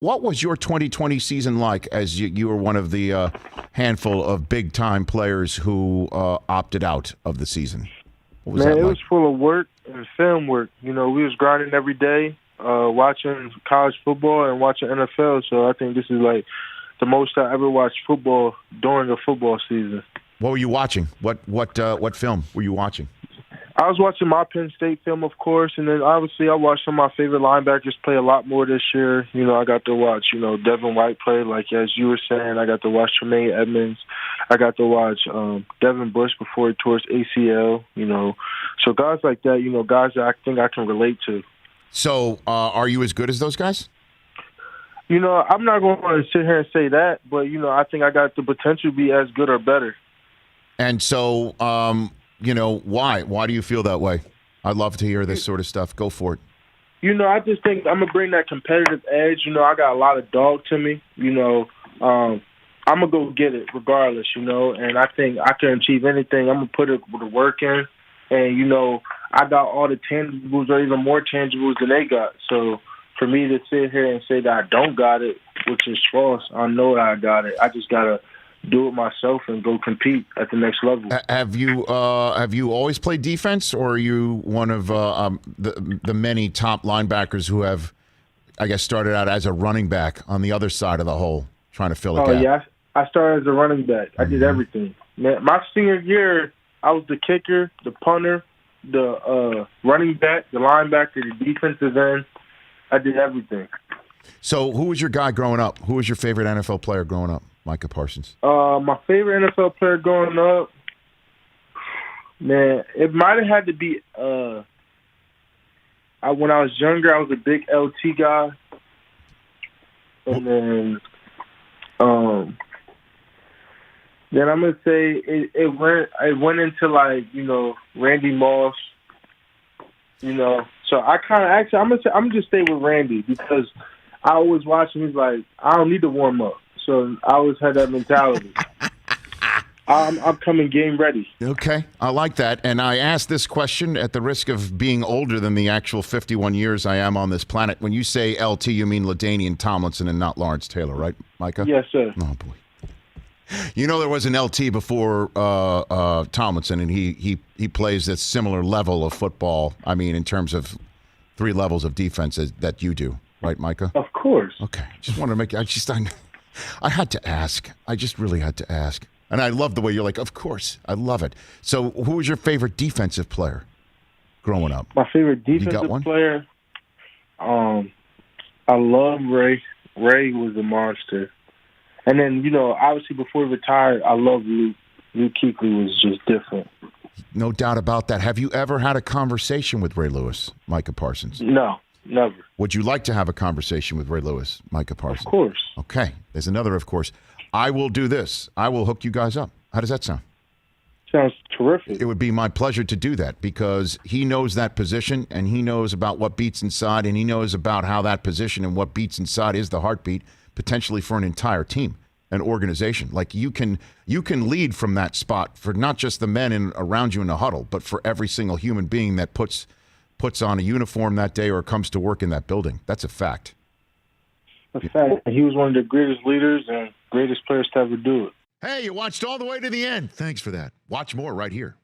What was your 2020 season like as you were one of the handful of big-time players who opted out of the season? What was Man, that it like? was full of work and film work. We was grinding every day, watching college football and watching NFL. So I think this is like the most I ever watched football during the football season. What were you watching? What film were you watching? I was watching my Penn State film, of course, and then obviously I watched some of my favorite linebackers play a lot more this year. I got to watch, Devin White play, like as you were saying. I got to watch Tremaine Edmonds. I got to watch Devin Bush before he tore his ACL, So guys like that, guys that I think I can relate to. So are you as good as those guys? I'm not going to sit here and say that, but, I think I got the potential to be as good or better. And so, why? Why do you feel that way? I'd love to hear this sort of stuff. Go for it. I just think I'm going to bring that competitive edge. I got a lot of dog to me. I'm going to go get it regardless, and I think I can achieve anything. I'm going to put the work in, and, I got all the tangibles or even more tangibles than they got. So for me to sit here and say that I don't got it, which is false, I know that I got it. I just got to do it myself and go compete at the next level. Have you always played defense, or are you one of the many top linebackers who have, I guess, started out as a running back on the other side of the hole, trying to fill a gap? Oh, yeah. I started as a running back. I did everything. Man, my senior year, I was the kicker, the punter, the running back, the linebacker, the defensive end. I did everything. So who was your guy growing up? Who was your favorite NFL player growing up? Micah Parsons. My favorite NFL player growing up, man, it might have had to be when I was younger, I was a big LT guy. And then I'm gonna say it went into like, Randy Moss. So I kind of actually I'm just stay with Randy because I always watch him. He's like, I don't need to warm up. So I always had that mentality. I'm coming game ready. Okay, I like that. And I asked this question at the risk of being older than the actual 51 years I am on this planet. When you say LT, you mean LaDainian Tomlinson and not Lawrence Taylor, right, Micah? Yes, sir. Oh, boy. There was an LT before Tomlinson, and he plays a similar level of football, I mean, in terms of 3 levels of defense that you do, right, Micah? Of course. Okay, just wanted to make I had to ask. I just really had to ask. And I love the way you're like, of course. I love it. So who was your favorite defensive player growing up? My favorite defensive player? I love Ray. Ray was a monster. And then, obviously before he retired, I love Luke. Luke Kuechly was just different. No doubt about that. Have you ever had a conversation with Ray Lewis, Micah Parsons? No, never. Would you like to have a conversation with Ray Lewis, Micah Parsons? Of course. Okay. There's another, of course. I will do this. I will hook you guys up. How does that sound? Sounds terrific. It would be my pleasure to do that because he knows that position and he knows about what beats inside and he knows about how that position and what beats inside is the heartbeat potentially for an entire team, an organization. Like you can lead from that spot for not just the men around you in the huddle, but for every single human being that puts on a uniform that day or comes to work in that building. That's a fact. A fact. He was one of the greatest leaders and greatest players to ever do it. Hey, you watched all the way to the end. Thanks for that. Watch more right here.